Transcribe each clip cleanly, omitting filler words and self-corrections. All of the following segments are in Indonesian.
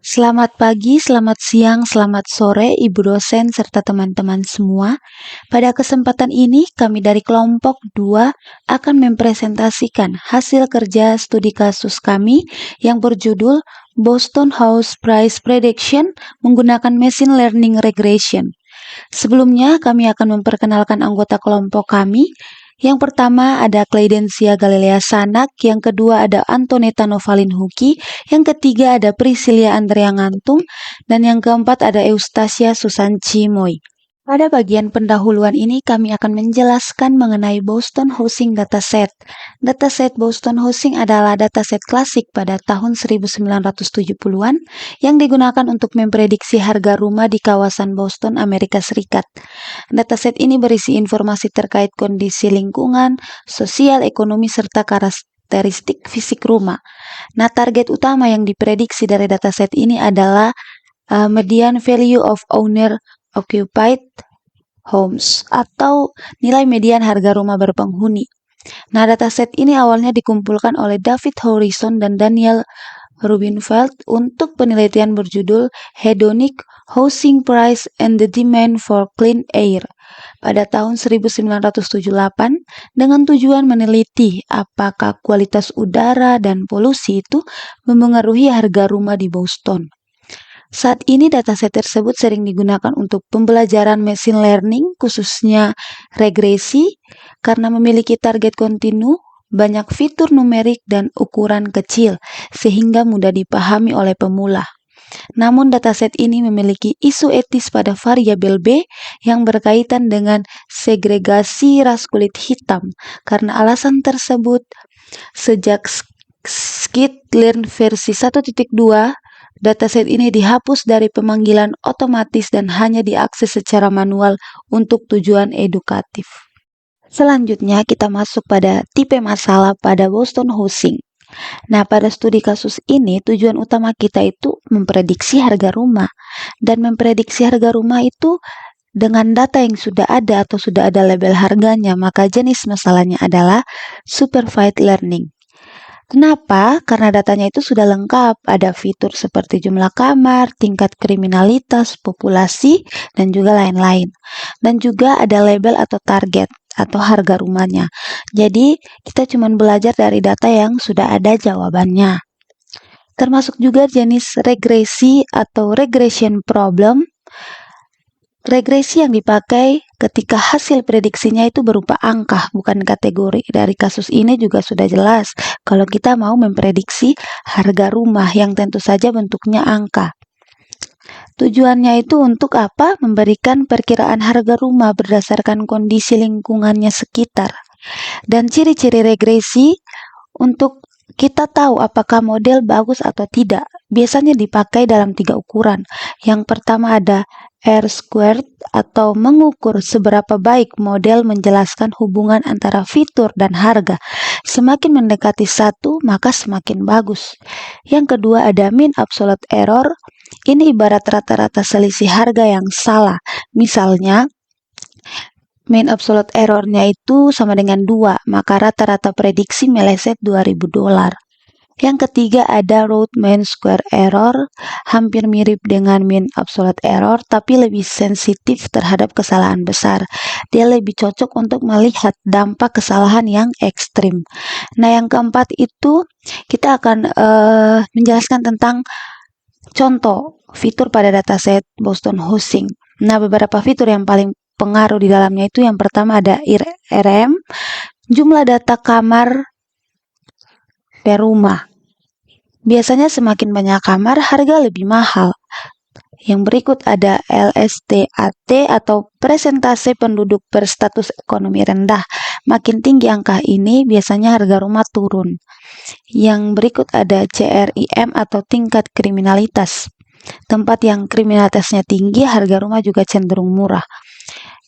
Selamat pagi, selamat siang, selamat sore, Ibu dosen serta teman-teman semua. Pada kesempatan ini, kami dari kelompok 2 akan mempresentasikan hasil kerja studi kasus kami yang berjudul Boston House Price Prediction menggunakan Machine Learning Regression. Sebelumnya, kami akan memperkenalkan anggota kelompok kami. Yang pertama ada Claydensia Galilea Sanak, yang kedua ada Antonetta Novalin Huki, yang ketiga ada Priscilia Andrea Ngantung, dan yang keempat ada Eustasia Susan Cimoy. Pada bagian pendahuluan ini kami akan menjelaskan mengenai Boston Housing Dataset. Dataset Boston Housing adalah dataset klasik pada tahun 1970-an yang digunakan untuk memprediksi harga rumah di kawasan Boston, Amerika Serikat. Dataset ini berisi informasi terkait kondisi lingkungan, sosial, ekonomi, serta karakteristik fisik rumah. Nah, target utama yang diprediksi dari dataset ini adalah median value of owner occupied homes atau nilai median harga rumah berpenghuni. Nah, dataset ini awalnya dikumpulkan oleh David Harrison dan Daniel Rubinfeld untuk penelitian berjudul Hedonic Housing Price and the Demand for Clean Air pada tahun 1978 dengan tujuan meneliti apakah kualitas udara dan polusi itu memengaruhi harga rumah di Boston. Saat ini dataset tersebut sering digunakan untuk pembelajaran machine learning, khususnya regresi, karena memiliki target kontinu, banyak fitur numerik, dan ukuran kecil, sehingga mudah dipahami oleh pemula. Namun dataset ini memiliki isu etis pada variabel B yang berkaitan dengan segregasi ras kulit hitam. Karena alasan tersebut, sejak Skitlearn versi 1.2, dataset ini dihapus dari pemanggilan otomatis dan hanya diakses secara manual untuk tujuan edukatif. Selanjutnya kita masuk pada tipe masalah pada Boston Housing. Nah, pada studi kasus ini tujuan utama kita itu memprediksi harga rumah. Dan memprediksi harga rumah itu dengan data yang sudah ada atau sudah ada label harganya, maka jenis masalahnya adalah supervised learning. Kenapa? Karena datanya itu sudah lengkap, ada fitur seperti jumlah kamar, tingkat kriminalitas, populasi, dan juga lain-lain. Dan juga ada label atau target atau harga rumahnya. Jadi, kita cuma belajar dari data yang sudah ada jawabannya. Termasuk juga jenis regresi atau regression problem. Regresi yang dipakai ketika hasil prediksinya itu berupa angka, bukan kategori. Dari kasus ini juga sudah jelas kalau kita mau memprediksi harga rumah yang tentu saja bentuknya angka. Tujuannya itu untuk apa? Memberikan perkiraan harga rumah berdasarkan kondisi lingkungannya sekitar. Dan ciri-ciri regresi untuk kita tahu apakah model bagus atau tidak. Biasanya dipakai dalam 3 ukuran. Yang pertama ada R-squared atau mengukur seberapa baik model menjelaskan hubungan antara fitur dan harga. Semakin mendekati 1, maka semakin bagus. Yang kedua ada mean absolute error. Ini ibarat rata-rata selisih harga yang salah. Misalnya, mean absolute error-nya itu sama dengan 2, maka rata-rata prediksi meleset $2.000. Yang ketiga ada root mean square error, hampir mirip dengan mean absolute error, tapi lebih sensitif terhadap kesalahan besar. Dia lebih cocok untuk melihat dampak kesalahan yang ekstrim. Nah, yang keempat itu kita akan menjelaskan tentang contoh fitur pada dataset Boston Housing. Nah, beberapa fitur yang paling pengaruh di dalamnya itu yang pertama ada RM, jumlah data kamar per rumah. Biasanya semakin banyak kamar, harga lebih mahal. Yang berikut ada LSTAT atau persentase penduduk berstatus ekonomi rendah. Makin tinggi angka ini, biasanya harga rumah turun. Yang berikut ada CRIM atau tingkat kriminalitas. Tempat yang kriminalitasnya tinggi, harga rumah juga cenderung murah.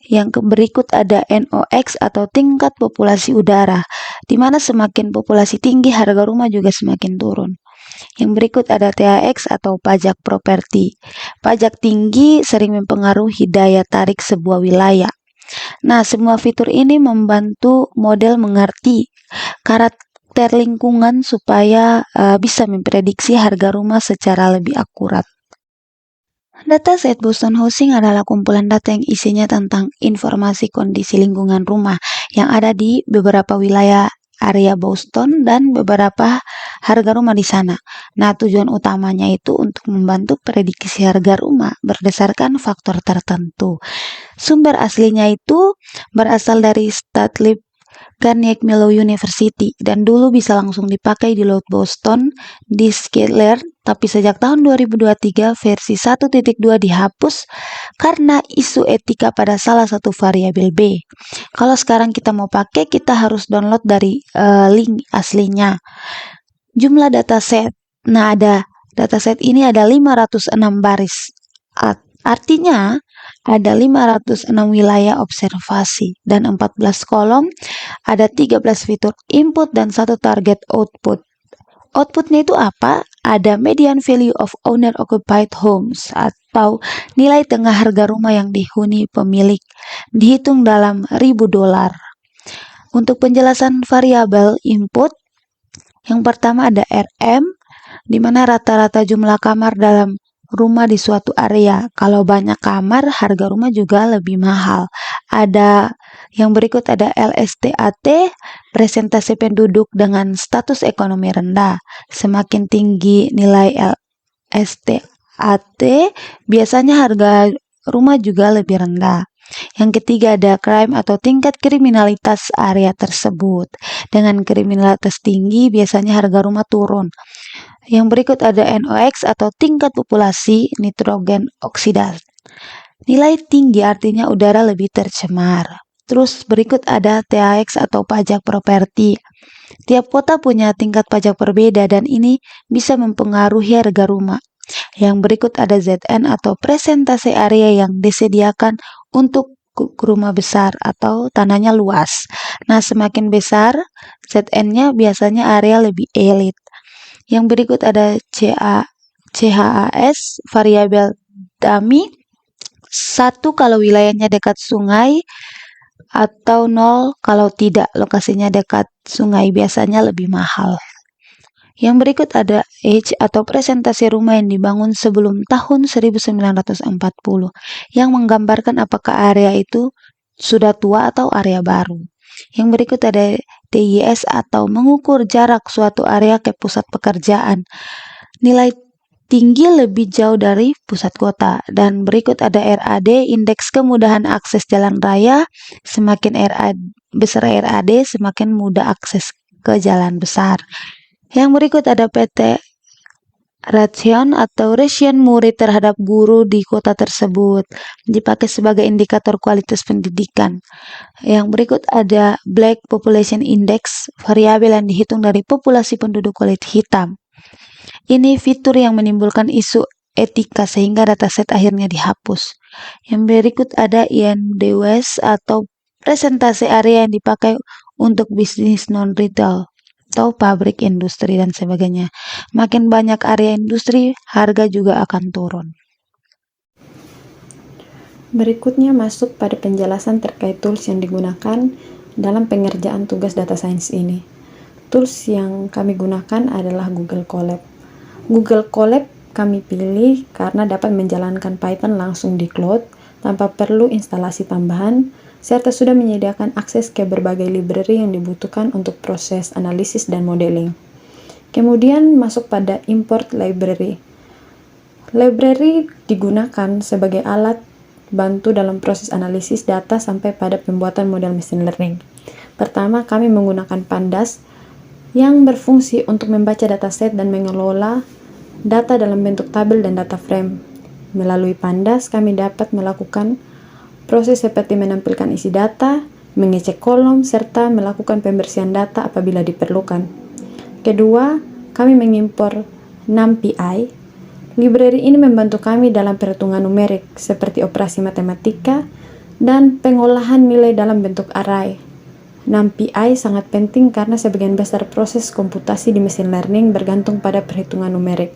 Yang berikut ada NOx atau tingkat populasi udara, di mana semakin populasi tinggi, harga rumah juga semakin turun. Yang berikut ada THX atau pajak properti. Pajak tinggi sering mempengaruhi daya tarik sebuah wilayah. Nah, semua fitur ini membantu model mengerti filter lingkungan supaya bisa memprediksi harga rumah secara lebih akurat. Dataset Boston Housing adalah kumpulan data yang isinya tentang informasi kondisi lingkungan rumah yang ada di beberapa wilayah area Boston dan beberapa harga rumah di sana. Nah, tujuan utamanya itu untuk membantu prediksi harga rumah berdasarkan faktor tertentu. Sumber aslinya itu berasal dari Statcliffe Carnegie Mellon University dan dulu bisa langsung dipakai di Laut Boston di Skeeter, tapi sejak tahun 2023 versi 1.2 dihapus karena isu etika pada salah satu variabel B. Kalau sekarang kita mau pakai, kita harus download dari link aslinya. Jumlah dataset. Nah, ada dataset ini ada 506 baris. Artinya ada 506 wilayah observasi dan 14 kolom, ada 13 fitur input dan 1 target output. Outputnya itu apa? Ada median value of owner occupied homes atau nilai tengah harga rumah yang dihuni pemilik, dihitung dalam $1.000. Untuk penjelasan variabel input, yang pertama ada RM, di mana rata-rata jumlah kamar dalam rumah di suatu area. Kalau banyak kamar, harga rumah juga lebih mahal. Ada yang berikut ada LSTAT, presentasi penduduk dengan status ekonomi rendah. Semakin tinggi nilai LSTAT, biasanya harga rumah juga lebih rendah. Yang ketiga ada crime atau tingkat kriminalitas area tersebut. Dengan kriminalitas tinggi, biasanya harga rumah turun. Yang berikut ada NOx atau tingkat populasi nitrogen oksida. Nilai tinggi artinya udara lebih tercemar. Terus berikut ada THX atau pajak properti. Tiap kota punya tingkat pajak berbeda dan ini bisa mempengaruhi harga rumah. Yang berikut ada ZN atau presentasi area yang disediakan untuk rumah besar atau tanahnya luas. Nah, semakin besar ZN-nya biasanya area lebih elit. Yang berikut ada CHAS, variabel dummy. 1 kalau wilayahnya dekat sungai, atau 0 kalau tidak, lokasinya dekat sungai, biasanya lebih mahal. Yang berikut ada age atau presentasi rumah yang dibangun sebelum tahun 1940, yang menggambarkan apakah area itu sudah tua atau area baru. Yang berikut ada TIS atau mengukur jarak suatu area ke pusat pekerjaan. Nilai tinggi lebih jauh dari pusat kota. Dan berikut ada RAD, indeks kemudahan akses jalan raya. Semakin besar RAD, semakin mudah akses ke jalan besar. Yang berikut ada PT Ration atau ration murid terhadap guru di kota tersebut, dipakai sebagai indikator kualitas pendidikan. Yang berikut ada Black Population Index, variabel yang dihitung dari populasi penduduk kulit hitam. Ini fitur yang menimbulkan isu etika sehingga dataset akhirnya dihapus. Yang berikut ada INDWS atau presentasi area yang dipakai untuk bisnis non-retail atau pabrik, industri, dan sebagainya. Makin banyak area industri, harga juga akan turun. Berikutnya masuk pada penjelasan terkait tools yang digunakan dalam pengerjaan tugas data science ini. Tools yang kami gunakan adalah Google Colab. Google Colab kami pilih karena dapat menjalankan Python langsung di cloud tanpa perlu instalasi tambahan, serta sudah menyediakan akses ke berbagai library yang dibutuhkan untuk proses analisis dan modeling. Kemudian masuk pada import library. Library digunakan sebagai alat bantu dalam proses analisis data sampai pada pembuatan model machine learning. Pertama, kami menggunakan Pandas yang berfungsi untuk membaca dataset dan mengelola data dalam bentuk tabel dan data frame. Melalui Pandas, kami dapat melakukan proses seperti menampilkan isi data, mengecek kolom, serta melakukan pembersihan data apabila diperlukan. Kedua, kami mengimpor NumPy. Library ini membantu kami dalam perhitungan numerik seperti operasi matematika dan pengolahan nilai dalam bentuk array. NumPy sangat penting karena sebagian besar proses komputasi di machine learning bergantung pada perhitungan numerik.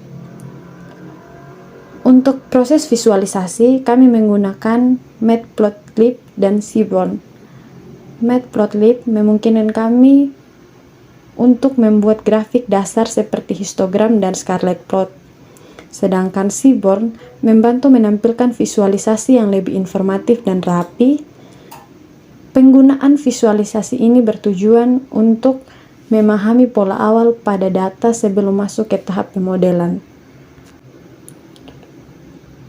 Untuk proses visualisasi, kami menggunakan Matplotlib dan Seaborn. Matplotlib memungkinkan kami untuk membuat grafik dasar seperti histogram dan scarlet plot. Sedangkan Seaborn membantu menampilkan visualisasi yang lebih informatif dan rapi. Penggunaan visualisasi ini bertujuan untuk memahami pola awal pada data sebelum masuk ke tahap pemodelan.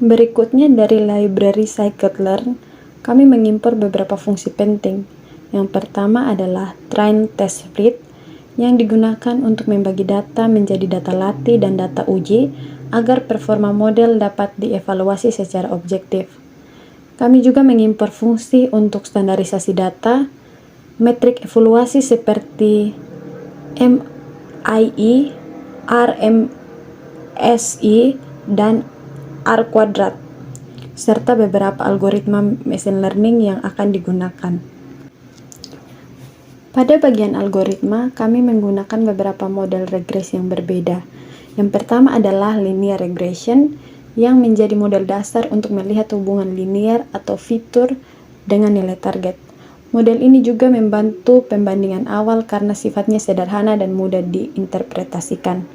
Berikutnya dari library scikit-learn, kami mengimpor beberapa fungsi penting. Yang pertama adalah train test spread yang digunakan untuk membagi data menjadi data latih dan data uji agar performa model dapat dievaluasi secara objektif. Kami juga mengimpor fungsi untuk standarisasi data, metrik evaluasi seperti MIE, RMSI, dan R kuadrat, serta beberapa algoritma machine learning yang akan digunakan. Pada bagian algoritma, kami menggunakan beberapa model regresi yang berbeda. Yang pertama adalah linear regression, yang menjadi model dasar untuk melihat hubungan linear atau fitur dengan nilai target. Model ini juga membantu pembandingan awal karena sifatnya sederhana dan mudah diinterpretasikan.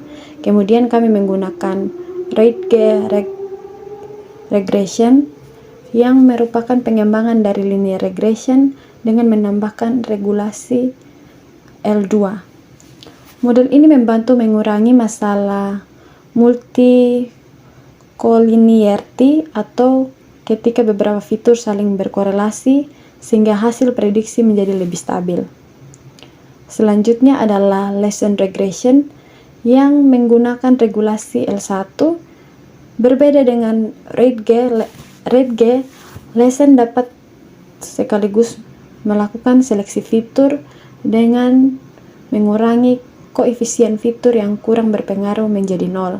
Kemudian kami menggunakan Rate regression, yang merupakan pengembangan dari linear regression dengan menambahkan regulasi L2. Model ini membantu mengurangi masalah multi-collinearity atau ketika beberapa fitur saling berkorelasi sehingga hasil prediksi menjadi lebih stabil. Selanjutnya adalah Lesson regression yang menggunakan regulasi L1. Berbeda dengan RateG, Lesson dapat sekaligus melakukan seleksi fitur dengan mengurangi koefisien fitur yang kurang berpengaruh menjadi 0.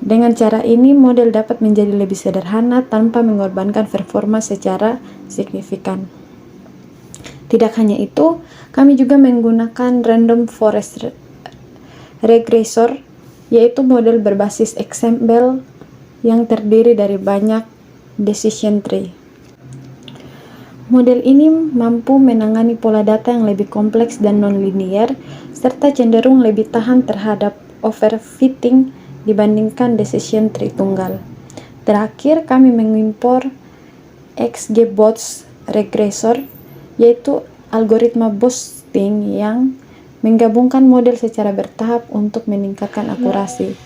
Dengan cara ini, model dapat menjadi lebih sederhana tanpa mengorbankan performa secara signifikan. Tidak hanya itu, kami juga menggunakan Random Forest Regressor, yaitu model berbasis XML yang terdiri dari banyak decision tree. Model ini mampu menangani pola data yang lebih kompleks dan non-linear, serta cenderung lebih tahan terhadap overfitting dibandingkan decision tree tunggal. Terakhir, kami mengimpor XGBoost Regressor, yaitu algoritma boosting yang menggabungkan model secara bertahap untuk meningkatkan akurasi.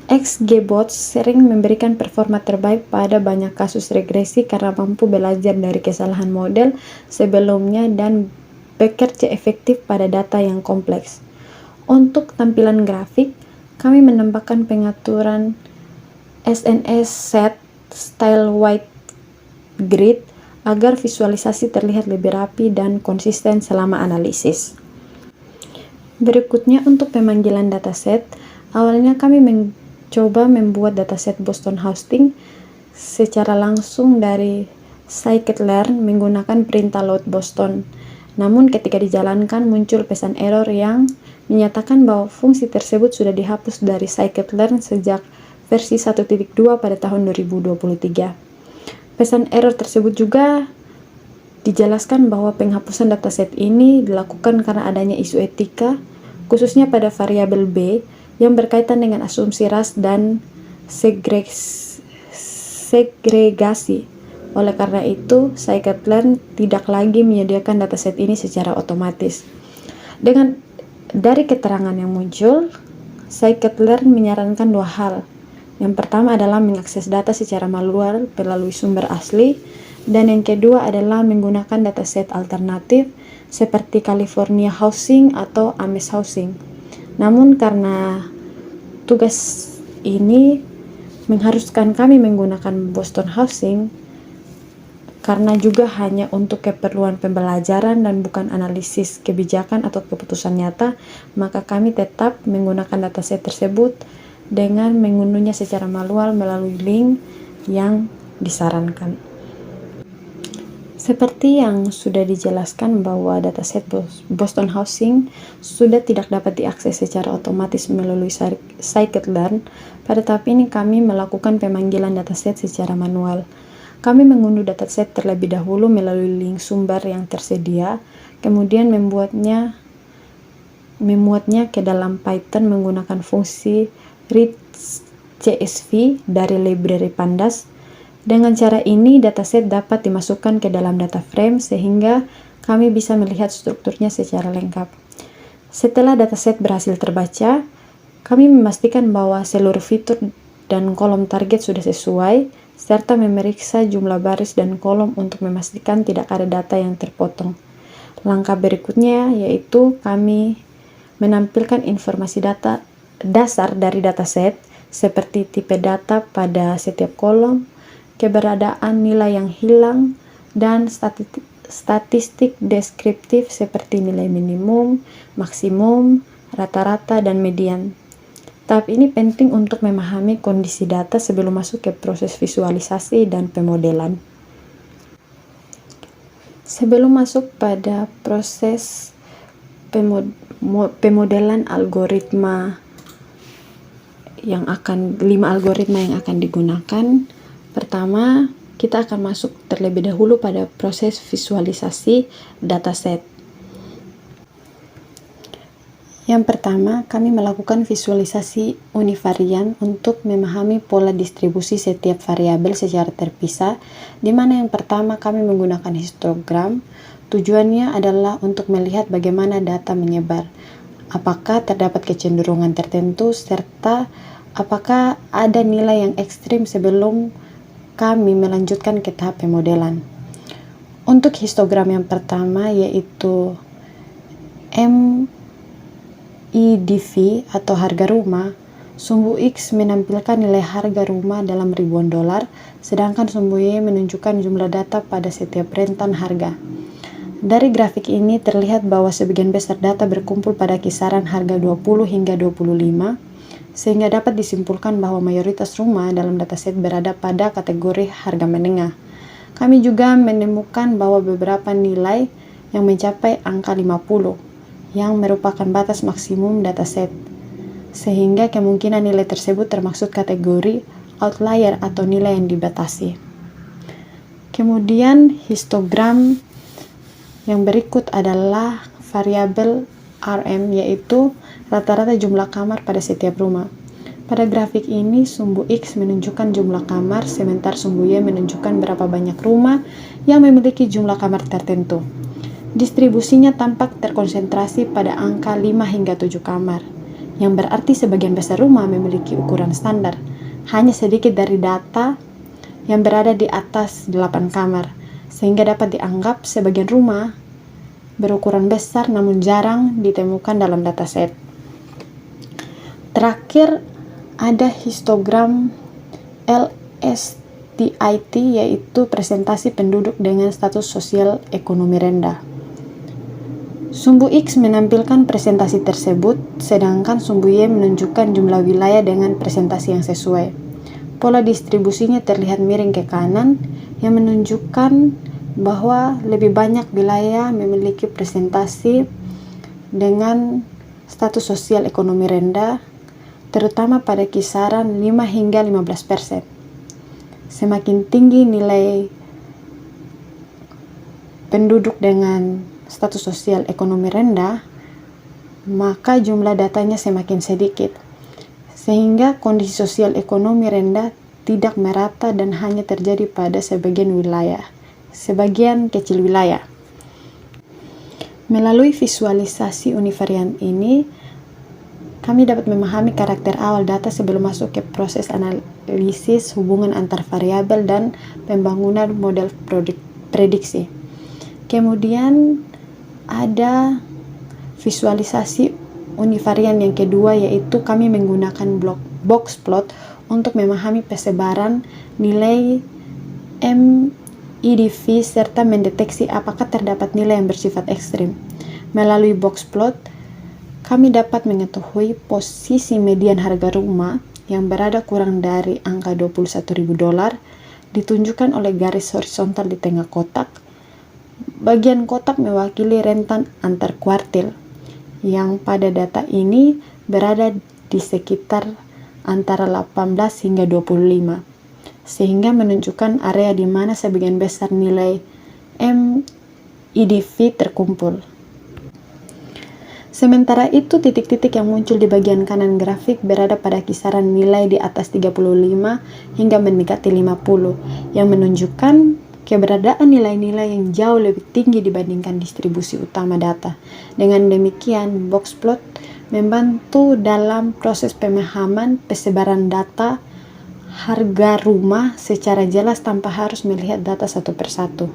XGBoost sering memberikan performa terbaik pada banyak kasus regresi karena mampu belajar dari kesalahan model sebelumnya dan bekerja efektif pada data yang kompleks. Untuk tampilan grafik, kami menambahkan pengaturan SNS Set Style White Grid agar visualisasi terlihat lebih rapi dan konsisten selama analisis. Berikutnya untuk pemanggilan dataset, awalnya kami mencoba membuat dataset Boston Hosting secara langsung dari scikit-learn menggunakan perintah load Boston. Namun ketika dijalankan muncul pesan error yang menyatakan bahwa fungsi tersebut sudah dihapus dari scikit-learn sejak versi 1.2 pada tahun 2023. Pesan error tersebut juga dijelaskan bahwa penghapusan dataset ini dilakukan karena adanya isu etika, khususnya pada variabel B yang berkaitan dengan asumsi ras dan segregasi. Oleh karena itu, scikit-learn tidak lagi menyediakan dataset ini secara otomatis. Dari keterangan yang muncul, scikit-learn menyarankan dua hal. Yang pertama adalah mengakses data secara manual melalui sumber asli, dan yang kedua adalah menggunakan dataset alternatif seperti California Housing atau Ames Housing. Namun karena tugas ini mengharuskan kami menggunakan Boston Housing, karena juga hanya untuk keperluan pembelajaran dan bukan analisis kebijakan atau keputusan nyata, maka kami tetap menggunakan dataset tersebut dengan mengunduhnya secara manual melalui link yang disarankan. Seperti yang sudah dijelaskan bahwa dataset Boston Housing sudah tidak dapat diakses secara otomatis melalui scikit-learn, pada tahap ini kami melakukan pemanggilan dataset secara manual. Kami mengunduh dataset terlebih dahulu melalui link sumber yang tersedia, kemudian memuatnya ke dalam Python menggunakan fungsi read CSV dari library Pandas. Dengan cara ini, dataset dapat dimasukkan ke dalam data frame sehingga kami bisa melihat strukturnya secara lengkap. Setelah dataset berhasil terbaca, kami memastikan bahwa seluruh fitur dan kolom target sudah sesuai, serta memeriksa jumlah baris dan kolom untuk memastikan tidak ada data yang terpotong. Langkah berikutnya yaitu kami menampilkan informasi data dasar dari dataset seperti tipe data pada setiap kolom, keberadaan nilai yang hilang, dan statistik deskriptif seperti nilai minimum, maksimum, rata-rata, dan median. Tahap ini penting untuk memahami kondisi data sebelum masuk ke proses visualisasi dan pemodelan. Sebelum masuk pada proses pemodelan algoritma 5 algoritma yang akan digunakan, pertama kita akan masuk terlebih dahulu pada proses visualisasi dataset. Yang pertama, kami melakukan visualisasi univarian untuk memahami pola distribusi setiap variabel secara terpisah, di mana yang pertama kami menggunakan histogram. Tujuannya adalah untuk melihat bagaimana data menyebar, apakah terdapat kecenderungan tertentu, serta apakah ada nilai yang ekstrim sebelum kami melanjutkan ke tahap pemodelan. Untuk histogram yang pertama yaitu MEDV atau harga rumah, sumbu X menampilkan nilai harga rumah dalam ribuan dolar, sedangkan sumbu Y menunjukkan jumlah data pada setiap rentan harga. Dari grafik ini terlihat bahwa sebagian besar data berkumpul pada kisaran harga 20 hingga 25, sehingga dapat disimpulkan bahwa mayoritas rumah dalam dataset berada pada kategori harga menengah. Kami juga menemukan bahwa beberapa nilai yang mencapai angka 50, yang merupakan batas maksimum dataset, sehingga kemungkinan nilai tersebut termasuk kategori outlier atau nilai yang dibatasi. Kemudian histogram yang berikut adalah variabel RM, yaitu rata-rata jumlah kamar pada setiap rumah. Pada grafik ini, sumbu X menunjukkan jumlah kamar, sementara sumbu Y menunjukkan berapa banyak rumah yang memiliki jumlah kamar tertentu. Distribusinya tampak terkonsentrasi pada angka 5 hingga 7 kamar, yang berarti sebagian besar rumah memiliki ukuran standar. Hanya sedikit dari data yang berada di atas 8 kamar, sehingga dapat dianggap sebagian rumah berukuran besar namun jarang ditemukan dalam dataset. Terakhir, ada histogram LSTIT, yaitu presentasi penduduk dengan status sosial ekonomi rendah. Sumbu X menampilkan presentasi tersebut, sedangkan sumbu Y menunjukkan jumlah wilayah dengan presentasi yang sesuai. Pola distribusinya terlihat miring ke kanan, yang menunjukkan bahwa lebih banyak wilayah memiliki presentasi dengan status sosial ekonomi rendah, terutama pada kisaran 5 hingga 15%. Semakin tinggi nilai penduduk dengan status sosial ekonomi rendah, maka jumlah datanya semakin sedikit, sehingga kondisi sosial ekonomi rendah tidak merata dan hanya terjadi pada sebagian kecil wilayah. Melalui visualisasi univarian ini, kami dapat memahami karakter awal data sebelum masuk ke proses analisis hubungan antar variabel dan pembangunan model prediksi. Kemudian ada visualisasi univarian yang kedua, yaitu kami menggunakan box plot untuk memahami persebaran nilai MEDV serta mendeteksi apakah terdapat nilai yang bersifat ekstrim. Melalui box plot, kami dapat mengetahui posisi median harga rumah yang berada kurang dari angka 21.000 dolar, ditunjukkan oleh garis horizontal di tengah kotak. Bagian kotak mewakili rentan antar kuartil, yang pada data ini berada di sekitar antara 18 hingga 25, sehingga menunjukkan area di mana sebagian besar nilai MEDV terkumpul. Sementara itu, titik-titik yang muncul di bagian kanan grafik berada pada kisaran nilai di atas 35 hingga mendekati 50, yang menunjukkan keberadaan nilai-nilai yang jauh lebih tinggi dibandingkan distribusi utama data. Dengan demikian, box plot membantu dalam proses pemahaman persebaran data harga rumah secara jelas tanpa harus melihat data satu persatu.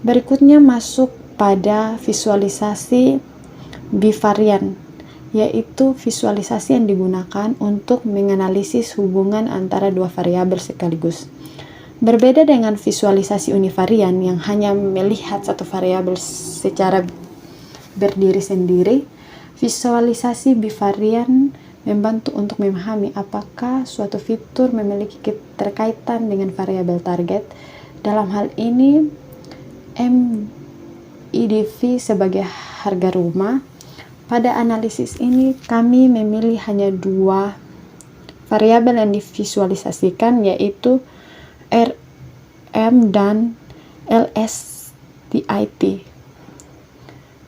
Berikutnya masuk pada visualisasi bivarian, yaitu visualisasi yang digunakan untuk menganalisis hubungan antara dua variabel sekaligus. Berbeda dengan visualisasi univarian yang hanya melihat satu variabel secara berdiri sendiri, visualisasi bivarian membantu untuk memahami apakah suatu fitur memiliki keterkaitan dengan variabel target. Dalam hal ini, MIDV sebagai harga rumah. Pada analisis ini, kami memilih hanya dua variabel yang divisualisasikan, yaitu RM dan LSTIT,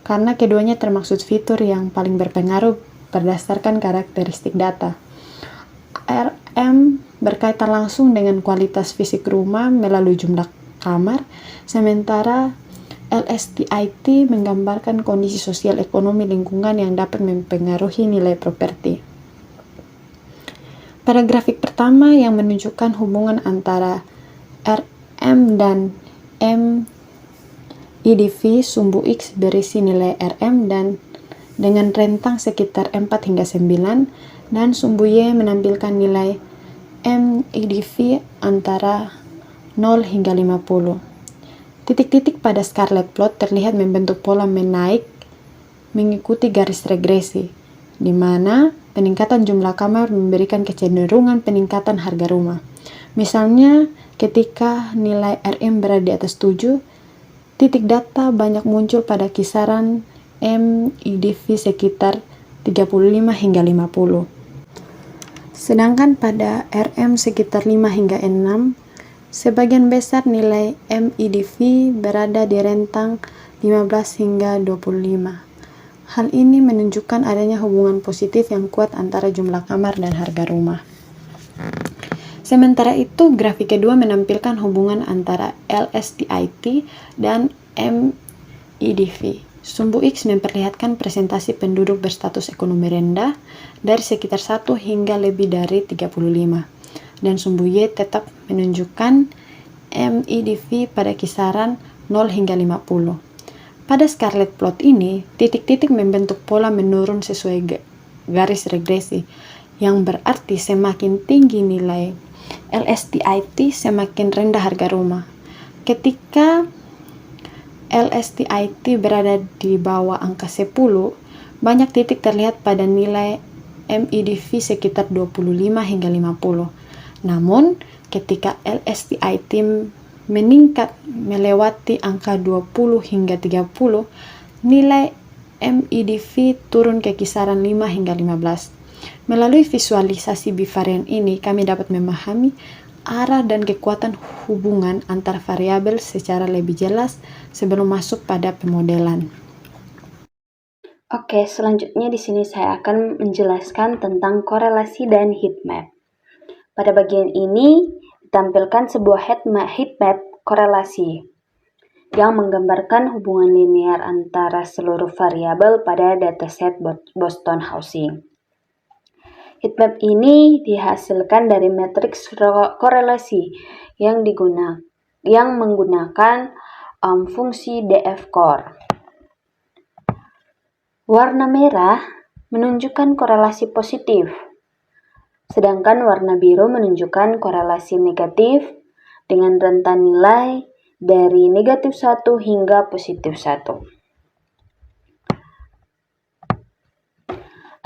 karena keduanya termasuk fitur yang paling berpengaruh berdasarkan karakteristik data. RM berkaitan langsung dengan kualitas fisik rumah melalui jumlah kamar, sementara LSTIT menggambarkan kondisi sosial ekonomi lingkungan yang dapat mempengaruhi nilai properti. Pada grafik pertama yang menunjukkan hubungan antara RM dan MIDV, sumbu X berisi nilai RM dan dengan rentang sekitar 4 hingga 9, dan sumbu Y menampilkan nilai MIDV antara 0 hingga 50. Titik-titik pada scarlet plot terlihat membentuk pola menaik mengikuti garis regresi, di mana peningkatan jumlah kamar memberikan kecenderungan peningkatan harga rumah. Misalnya, ketika nilai RM berada di atas 7, titik data banyak muncul pada kisaran MIDV sekitar 35 hingga 50. Sedangkan pada RM sekitar 5 hingga 6, sebagian besar nilai MIDV berada di rentang 15 hingga 25. Hal ini menunjukkan adanya hubungan positif yang kuat antara jumlah kamar dan harga rumah. Sementara itu, grafik kedua menampilkan hubungan antara LSTIT dan MIDV. Sumbu X memperlihatkan presentasi penduduk berstatus ekonomi rendah dari sekitar 1 hingga lebih dari 35. Dan sumbu Y tetap menunjukkan MIDV pada kisaran 0 hingga 50. Pada scarlet plot ini, titik-titik membentuk pola menurun sesuai garis regresi, yang berarti semakin tinggi nilai LSTIT, semakin rendah harga rumah. Ketika LSTIT berada di bawah angka 10, banyak titik terlihat pada nilai MIDV sekitar 25 hingga 50. Namun, ketika LSTIT meningkat melewati angka 20 hingga 30, nilai MIDV turun ke kisaran 5 hingga 15. Melalui visualisasi bivarian ini, kami dapat memahami arah dan kekuatan hubungan antar variabel secara lebih jelas sebelum masuk pada pemodelan. Oke, selanjutnya di sini saya akan menjelaskan tentang korelasi dan heatmap. Pada bagian ini ditampilkan sebuah heatmap korelasi yang menggambarkan hubungan linear antara seluruh variabel pada dataset Boston Housing. Heatmap ini dihasilkan dari matriks korelasi yang menggunakan fungsi DF-core. Warna merah menunjukkan korelasi positif, sedangkan warna biru menunjukkan korelasi negatif dengan rentan nilai dari -1 hingga +1.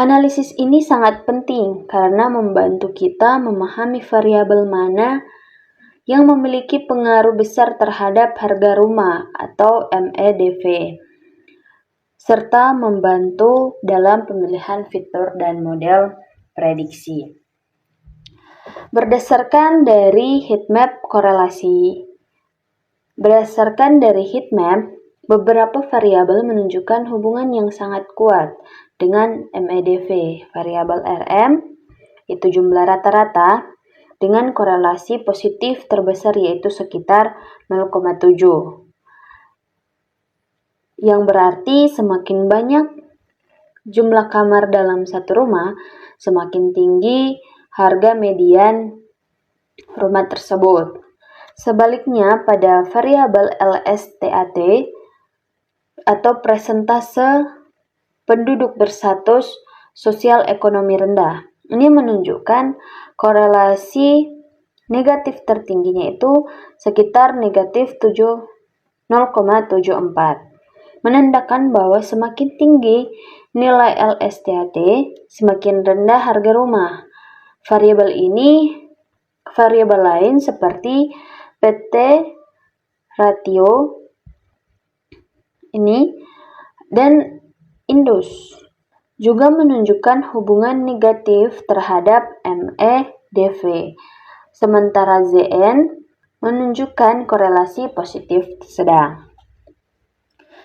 Analisis ini sangat penting karena membantu kita memahami variabel mana yang memiliki pengaruh besar terhadap harga rumah atau MEDV, serta membantu dalam pemilihan fitur dan model prediksi. Berdasarkan dari heatmap, Beberapa variabel menunjukkan hubungan yang sangat kuat dengan MEDV. Variabel RM itu jumlah rata-rata dengan korelasi positif terbesar yaitu sekitar 0,7. Yang berarti semakin banyak jumlah kamar dalam satu rumah, semakin tinggi harga median rumah tersebut. Sebaliknya, pada variabel LSTAT atau persentase penduduk berstatus sosial ekonomi rendah, ini menunjukkan korelasi negatif tertingginya itu sekitar negatif 0,74, menandakan bahwa semakin tinggi nilai LSTAT, semakin rendah harga rumah. Variabel lain seperti PT ratio ini dan Indus juga menunjukkan hubungan negatif terhadap MEDV, sementara ZN menunjukkan korelasi positif sedang.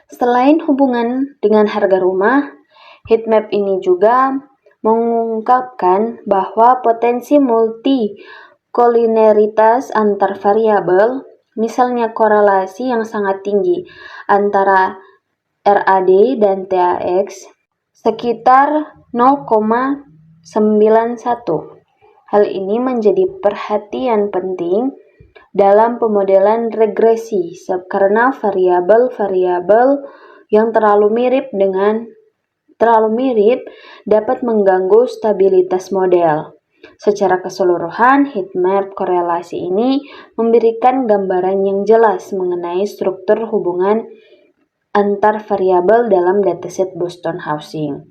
Selain hubungan dengan harga rumah, heatmap ini juga mengungkapkan bahwa potensi multi-kolineritas antar variabel, misalnya korelasi yang sangat tinggi antara RAD dan TAX, sekitar 0,91. Hal ini menjadi perhatian penting dalam pemodelan regresi karena variabel-variabel yang terlalu mirip dapat mengganggu stabilitas model. Secara keseluruhan, heatmap korelasi ini memberikan gambaran yang jelas mengenai struktur hubungan antar variabel dalam dataset Boston Housing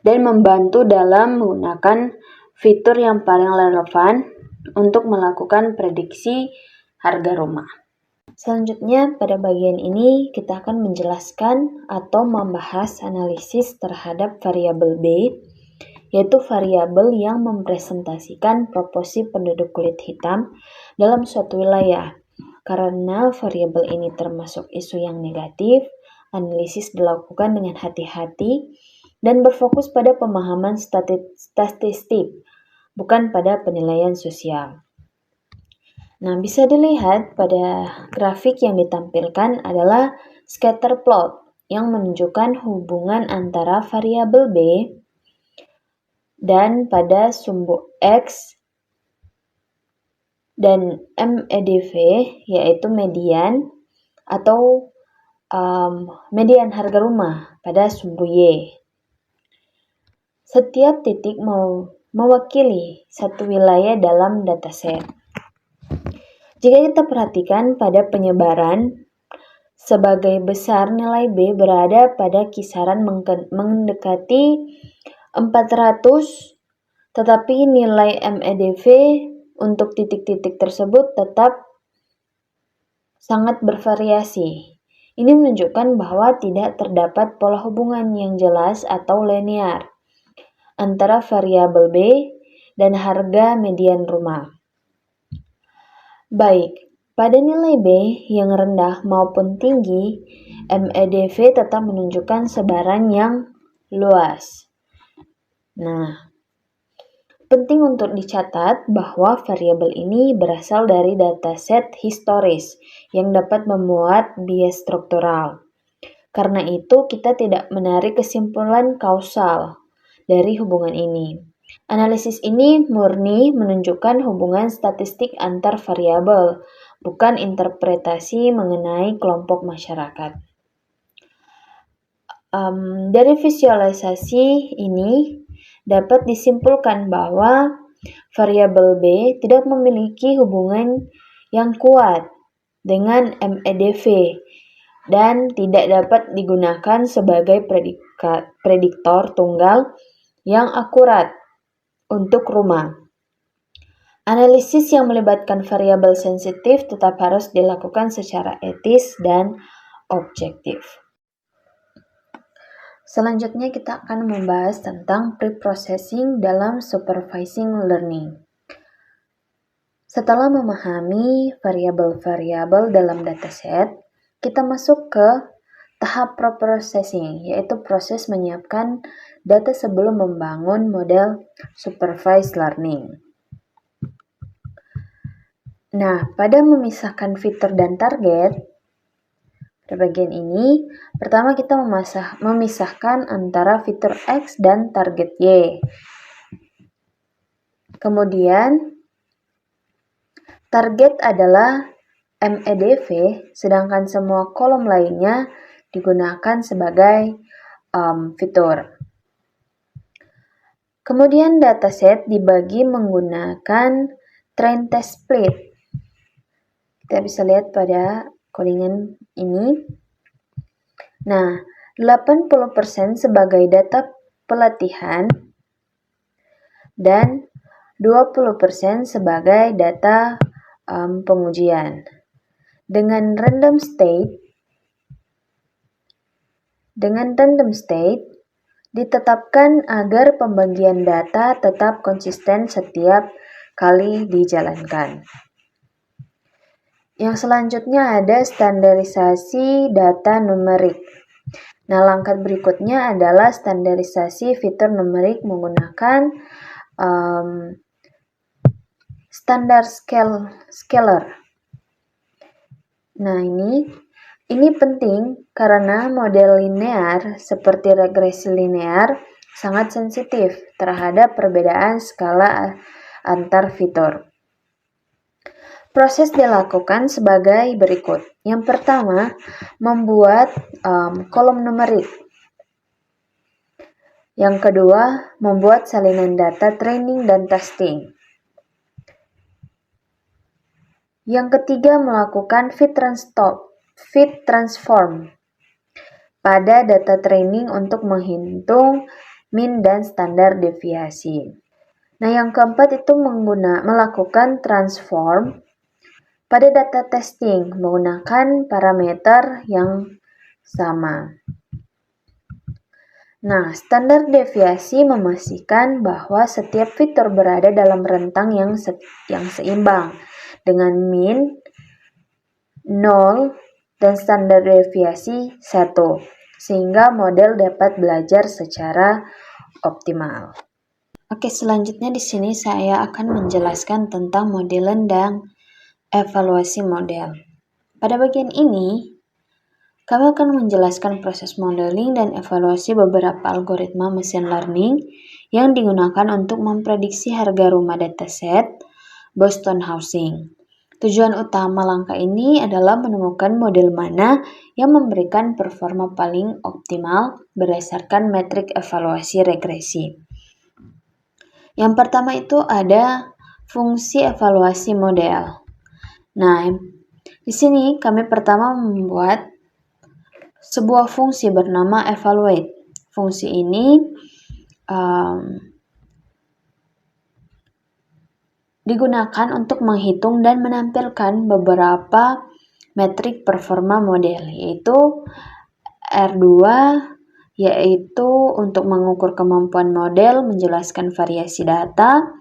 dan membantu dalam menggunakan fitur yang paling relevan untuk melakukan prediksi harga rumah. Selanjutnya, pada bagian ini kita akan menjelaskan atau membahas analisis terhadap variabel B, yaitu variabel yang mempresentasikan proporsi penduduk kulit hitam dalam suatu wilayah. Karena variabel ini termasuk isu yang negatif, analisis dilakukan dengan hati-hati dan berfokus pada pemahaman statistik, bukan pada penilaian sosial. Nah, bisa dilihat pada grafik yang ditampilkan adalah scatter plot yang menunjukkan hubungan antara variabel B dan pada sumbu X dan MEDV, yaitu median atau median harga rumah pada sumbu Y. Setiap titik mewakili satu wilayah dalam dataset. Jika kita perhatikan pada penyebaran, sebagai besar nilai B berada pada kisaran mendekati 400, tetapi nilai MEDV untuk titik-titik tersebut tetap sangat bervariasi. Ini menunjukkan bahwa tidak terdapat pola hubungan yang jelas atau linear antara variabel B dan harga median rumah. Baik, pada nilai B yang rendah maupun tinggi, MEDV tetap menunjukkan sebaran yang luas. Nah, penting untuk dicatat bahwa variabel ini berasal dari dataset historis yang dapat memuat bias struktural. Karena itu, kita tidak menarik kesimpulan kausal dari hubungan ini. Analisis ini murni menunjukkan hubungan statistik antar variabel, bukan interpretasi mengenai kelompok masyarakat. Dari visualisasi ini dapat disimpulkan bahwa variabel B tidak memiliki hubungan yang kuat dengan MEDV dan tidak dapat digunakan sebagai prediktor tunggal yang akurat untuk rumah. Analisis yang melibatkan variabel sensitif tetap harus dilakukan secara etis dan objektif. Selanjutnya kita akan membahas tentang pre-processing dalam supervising learning. Setelah memahami variabel-variabel dalam dataset, kita masuk ke tahap preprocessing, yaitu proses menyiapkan data sebelum membangun model supervised learning. Nah, pada memisahkan fitur dan target, pada bagian ini, pertama kita memisahkan antara fitur X dan target Y. Kemudian, target adalah MEDV, sedangkan semua kolom lainnya digunakan sebagai fitur. Kemudian dataset dibagi menggunakan train test split. Kita bisa lihat pada codingan ini. Nah, 80% sebagai data pelatihan dan 20% sebagai data pengujian. Dengan random state ditetapkan agar pembagian data tetap konsisten setiap kali dijalankan. Yang selanjutnya ada standarisasi data numerik. Nah, langkah berikutnya adalah standarisasi fitur numerik menggunakan standar scaler. Nah, ini penting karena model linear seperti regresi linear sangat sensitif terhadap perbedaan skala antar fitur. Proses dilakukan sebagai berikut. Yang pertama, membuat kolom numerik. Yang kedua, membuat salinan data training dan testing. Yang ketiga, melakukan fit transform pada data training untuk menghitung mean dan standar deviasi. Nah, yang keempat itu melakukan transform pada data testing menggunakan parameter yang sama. Nah, standar deviasi memastikan bahwa setiap fitur berada dalam rentang yang seimbang dengan mean 0 dan standar deviasi 1, sehingga model dapat belajar secara optimal. Oke, selanjutnya di sini saya akan menjelaskan tentang modeling dan evaluasi model. Pada bagian ini, kami akan menjelaskan proses modeling dan evaluasi beberapa algoritma machine learning yang digunakan untuk memprediksi harga rumah dataset Boston Housing. Tujuan utama langkah ini adalah menemukan model mana yang memberikan performa paling optimal berdasarkan metrik evaluasi regresi. Yang pertama itu ada fungsi evaluasi model. Nah, di sini kami pertama membuat sebuah fungsi bernama evaluate. Fungsi ini digunakan untuk menghitung dan menampilkan beberapa metrik performa model, yaitu R2, yaitu untuk mengukur kemampuan model menjelaskan variasi data,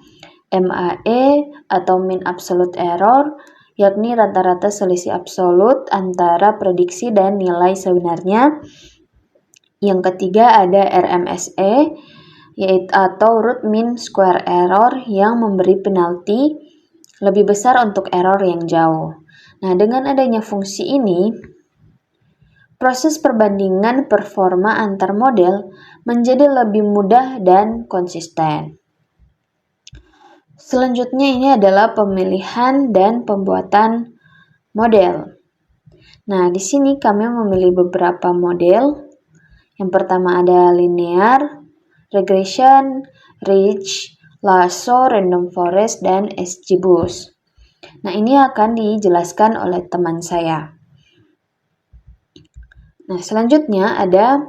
MAE atau mean absolute error, yakni rata-rata selisih absolut antara prediksi dan nilai sebenarnya. Yang ketiga ada RMSE, yaitu atau root mean square error yang memberi penalti lebih besar untuk error yang jauh. Nah, dengan adanya fungsi ini, proses perbandingan performa antar model menjadi lebih mudah dan konsisten. Selanjutnya ini adalah pemilihan dan pembuatan model. Nah, di sini kami memilih beberapa model. Yang pertama ada linear, regression, ridge, lasso, random forest, dan XGBoost. Nah, ini akan dijelaskan oleh teman saya. Nah, selanjutnya ada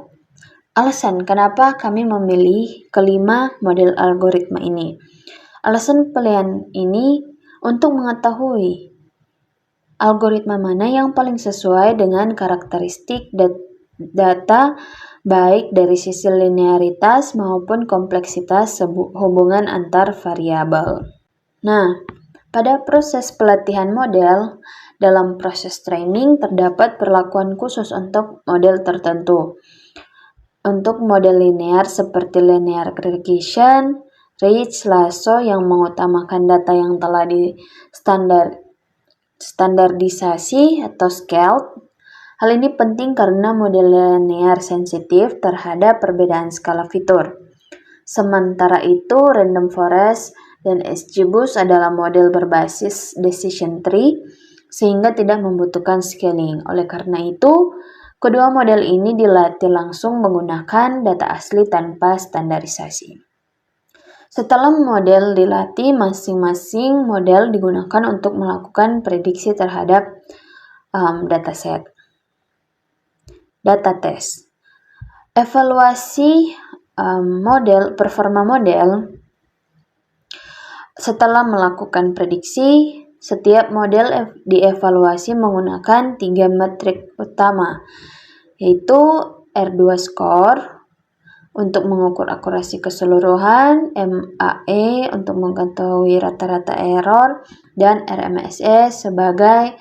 alasan kenapa kami memilih kelima model algoritma ini. Alasan pilihan ini untuk mengetahui algoritma mana yang paling sesuai dengan karakteristik data baik dari sisi linearitas maupun kompleksitas hubungan antar variabel. Nah, Pada proses pelatihan model, dalam proses training terdapat perlakuan khusus untuk model tertentu. Untuk model linear seperti linear regression, Ridge, Lasso yang mengutamakan data yang telah standarisasi atau scaled. Hal ini penting karena model linear sensitif terhadap perbedaan skala fitur. Sementara itu, Random Forest dan XGBoost adalah model berbasis decision tree sehingga tidak membutuhkan scaling. Oleh karena itu, kedua model ini dilatih langsung menggunakan data asli tanpa standarisasi. Setelah model dilatih, masing-masing model digunakan untuk melakukan prediksi terhadap dataset. Data test. Evaluasi performa model. Setelah melakukan prediksi, setiap model dievaluasi menggunakan 3 metrik utama, yaitu R2 score untuk mengukur akurasi keseluruhan, MAE untuk mengetahui rata-rata error, dan RMSE sebagai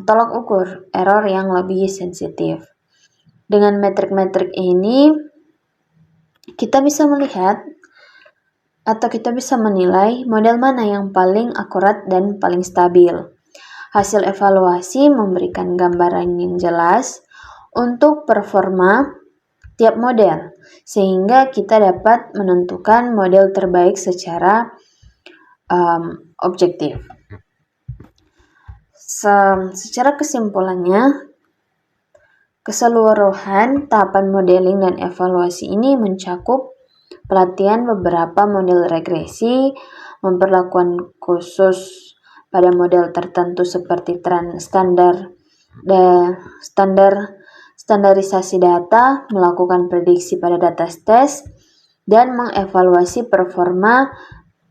tolak ukur error yang lebih sensitif. Dengan metrik-metrik ini, kita bisa melihat atau kita bisa menilai model mana yang paling akurat dan paling stabil. Hasil evaluasi memberikan gambaran yang jelas untuk performa tiap model, sehingga kita dapat menentukan model terbaik secara objektif. Secara kesimpulannya, keseluruhan tahapan modeling dan evaluasi ini mencakup pelatihan beberapa model regresi, memperlakukan khusus pada model tertentu seperti standarisasi data, melakukan prediksi pada data test, dan mengevaluasi performa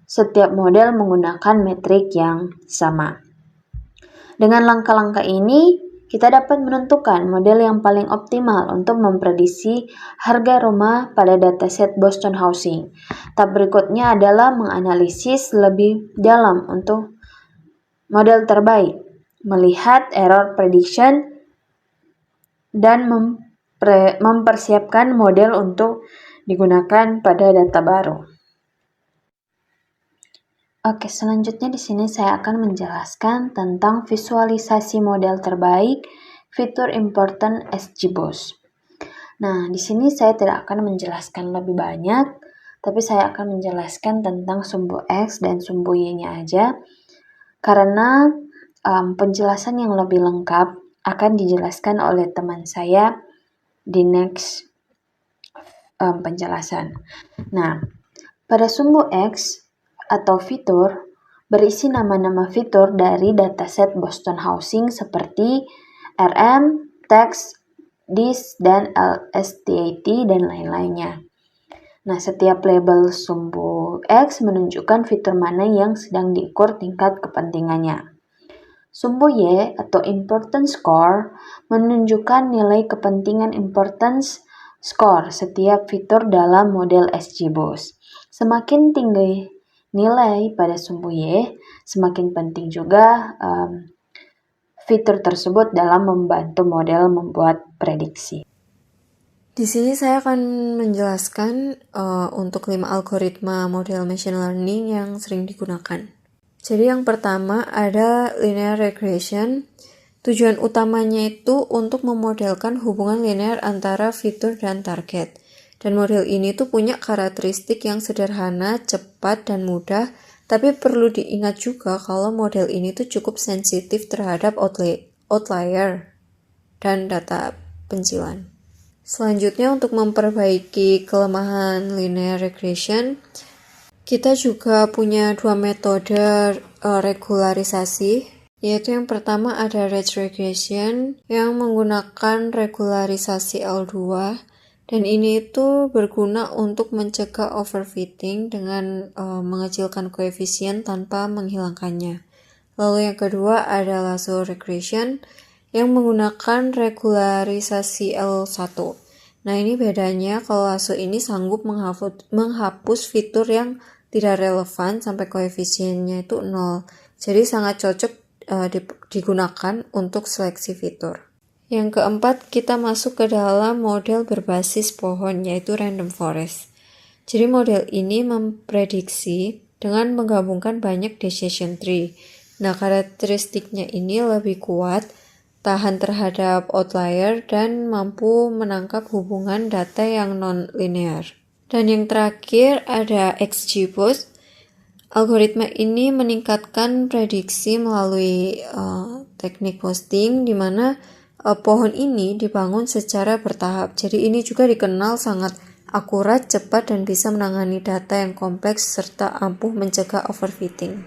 setiap model menggunakan metrik yang sama. Dengan langkah-langkah ini, kita dapat menentukan model yang paling optimal untuk memprediksi harga rumah pada dataset Boston Housing. Tahap berikutnya adalah menganalisis lebih dalam untuk model terbaik, melihat error prediction, dan mempersiapkan model untuk digunakan pada data baru. Oke, selanjutnya di sini saya akan menjelaskan tentang visualisasi model terbaik, fitur important XGBoost. Nah, di sini saya tidak akan menjelaskan lebih banyak, tapi saya akan menjelaskan tentang sumbu X dan sumbu Y-nya aja, karena penjelasan yang lebih lengkap akan dijelaskan oleh teman saya di next penjelasan. Nah, pada sumbu X atau fitur berisi nama-nama fitur dari dataset Boston Housing seperti RM, text, dis, dan LSTAT, dan lain-lainnya. Nah, setiap label sumbu X menunjukkan fitur mana yang sedang diukur tingkat kepentingannya. Sumbu Y atau importance score menunjukkan nilai kepentingan importance score setiap fitur dalam model XGBoost. Semakin tinggi nilai pada sumbu Y, semakin penting juga fitur tersebut dalam membantu model membuat prediksi. Di sini saya akan menjelaskan untuk 5 algoritma model machine learning yang sering digunakan. Jadi yang pertama ada linear regression. Tujuan utamanya itu untuk memodelkan hubungan linear antara fitur dan target. Dan model ini tuh punya karakteristik yang sederhana, cepat, dan mudah, tapi perlu diingat juga kalau model ini tuh cukup sensitif terhadap outlier dan data pencilan. Selanjutnya untuk memperbaiki kelemahan linear regression, kita juga punya 2 metode regularisasi, yaitu yang pertama ada ridge regression yang menggunakan regularisasi L2, dan ini itu berguna untuk mencegah overfitting dengan mengecilkan koefisien tanpa menghilangkannya. Lalu yang kedua ada lasso regression yang menggunakan regularisasi L1. Nah, ini bedanya kalau lasso ini sanggup menghapus fitur yang tidak relevan sampai koefisiennya itu 0. Jadi sangat cocok digunakan untuk seleksi fitur. Yang keempat, kita masuk ke dalam model berbasis pohon, yaitu random forest. Jadi model ini memprediksi dengan menggabungkan banyak decision tree. Nah, karakteristiknya ini lebih kuat, tahan terhadap outlier, dan mampu menangkap hubungan data yang non-linear. Dan yang terakhir ada XGBoost. Algoritma ini meningkatkan prediksi melalui teknik boosting, di mana pohon ini dibangun secara bertahap. Jadi ini juga dikenal sangat akurat, cepat, dan bisa menangani data yang kompleks serta ampuh mencegah overfitting.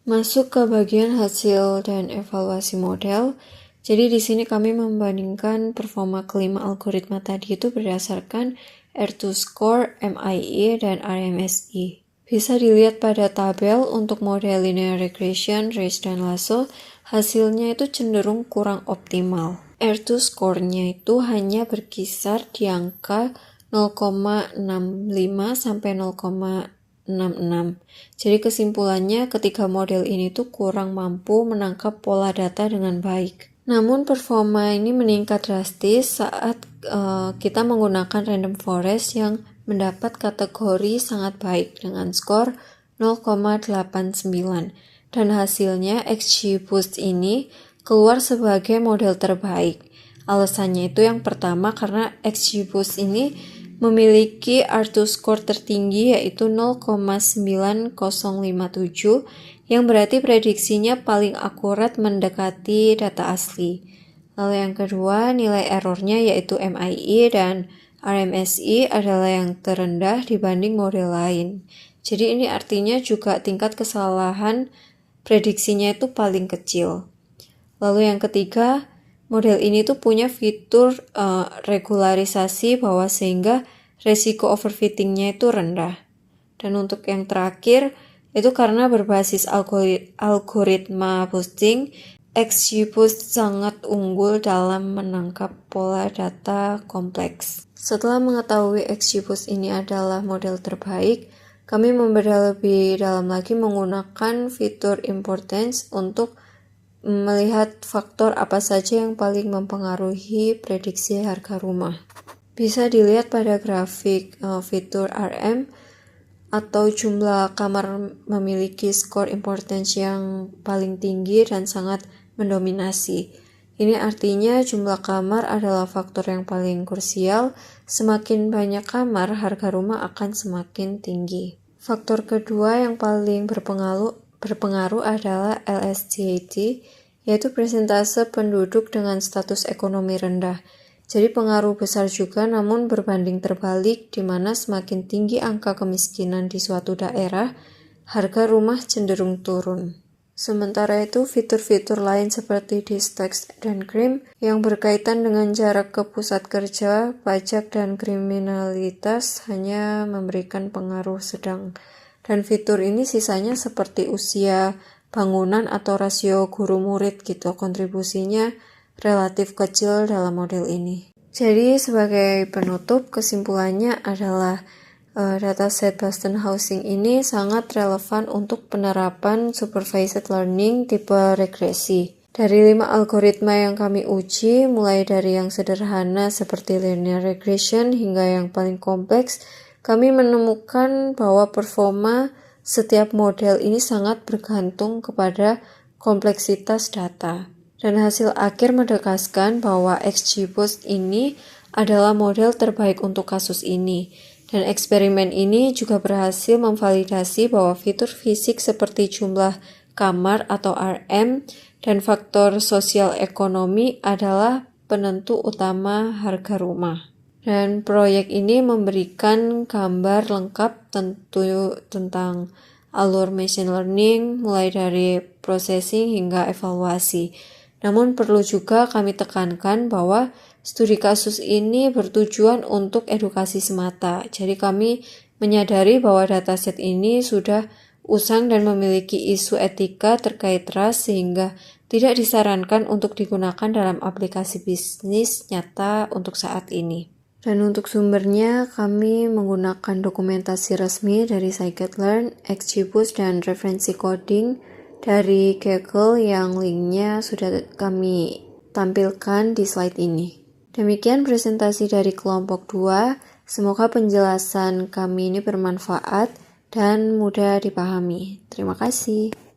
Masuk ke bagian hasil dan evaluasi model. Jadi di sini kami membandingkan performa kelima algoritma tadi itu berdasarkan R2 score, MIE, dan RMSE. Bisa dilihat pada tabel untuk model linear regression, Ray's, dan Lasso, hasilnya itu cenderung kurang optimal. R2 score-nya itu hanya berkisar di angka 0,65 sampai 0,66. Jadi kesimpulannya ketiga model ini tuh kurang mampu menangkap pola data dengan baik. Namun performa ini meningkat drastis saat kita menggunakan random forest yang mendapat kategori sangat baik dengan skor 0,89. Dan hasilnya XGBoost ini keluar sebagai model terbaik. Alasannya itu yang pertama karena XGBoost ini memiliki R2 score tertinggi yaitu 0,9057 yang berarti prediksinya paling akurat mendekati data asli. Lalu yang kedua, nilai errornya yaitu MIE dan RMSE adalah yang terendah dibanding model lain. Jadi ini artinya juga tingkat kesalahan prediksinya itu paling kecil. Lalu yang ketiga, model ini tuh punya fitur regularisasi bawah sehingga resiko overfittingnya itu rendah. Dan untuk yang terakhir, itu karena berbasis algoritma boosting, XGBoost sangat unggul dalam menangkap pola data kompleks. Setelah mengetahui XGBoost ini adalah model terbaik, kami membedah lebih dalam lagi menggunakan fitur importance untuk melihat faktor apa saja yang paling mempengaruhi prediksi harga rumah. Bisa dilihat pada grafik fitur RM atau jumlah kamar memiliki skor importance yang paling tinggi dan sangat mendominasi. Ini artinya jumlah kamar adalah faktor yang paling krusial. Semakin banyak kamar, harga rumah akan semakin tinggi. Faktor kedua yang paling berpengaruh adalah LSTAT, yaitu persentase penduduk dengan status ekonomi rendah. Jadi pengaruh besar juga, namun berbanding terbalik, di mana semakin tinggi angka kemiskinan di suatu daerah, harga rumah cenderung turun. Sementara itu, fitur-fitur lain seperti Distax dan Krim yang berkaitan dengan jarak ke pusat kerja, pajak, dan kriminalitas hanya memberikan pengaruh sedang. Dan fitur ini sisanya seperti usia bangunan atau rasio guru-murid gitu, kontribusinya relatif kecil dalam model ini. Jadi sebagai penutup, kesimpulannya adalah dataset Boston Housing ini sangat relevan untuk penerapan supervised learning tipe regresi. Dari 5 algoritma yang kami uji, mulai dari yang sederhana seperti linear regression hingga yang paling kompleks, kami menemukan bahwa performa setiap model ini sangat bergantung kepada kompleksitas data. Dan hasil akhir menegaskan bahwa XGBoost ini adalah model terbaik untuk kasus ini. Dan eksperimen ini juga berhasil memvalidasi bahwa fitur fisik seperti jumlah kamar atau RM dan faktor sosial ekonomi adalah penentu utama harga rumah. Dan proyek ini memberikan gambar lengkap tentang alur machine learning mulai dari processing hingga evaluasi. Namun perlu juga kami tekankan bahwa studi kasus ini bertujuan untuk edukasi semata. Jadi kami menyadari bahwa dataset ini sudah usang dan memiliki isu etika terkait ras sehingga tidak disarankan untuk digunakan dalam aplikasi bisnis nyata untuk saat ini. Dan untuk sumbernya, kami menggunakan dokumentasi resmi dari Scikit-Learn, XGBoost, dan referensi coding dari Kaggle yang linknya sudah kami tampilkan di slide ini. Demikian presentasi dari kelompok 2. Semoga penjelasan kami ini bermanfaat dan mudah dipahami. Terima kasih.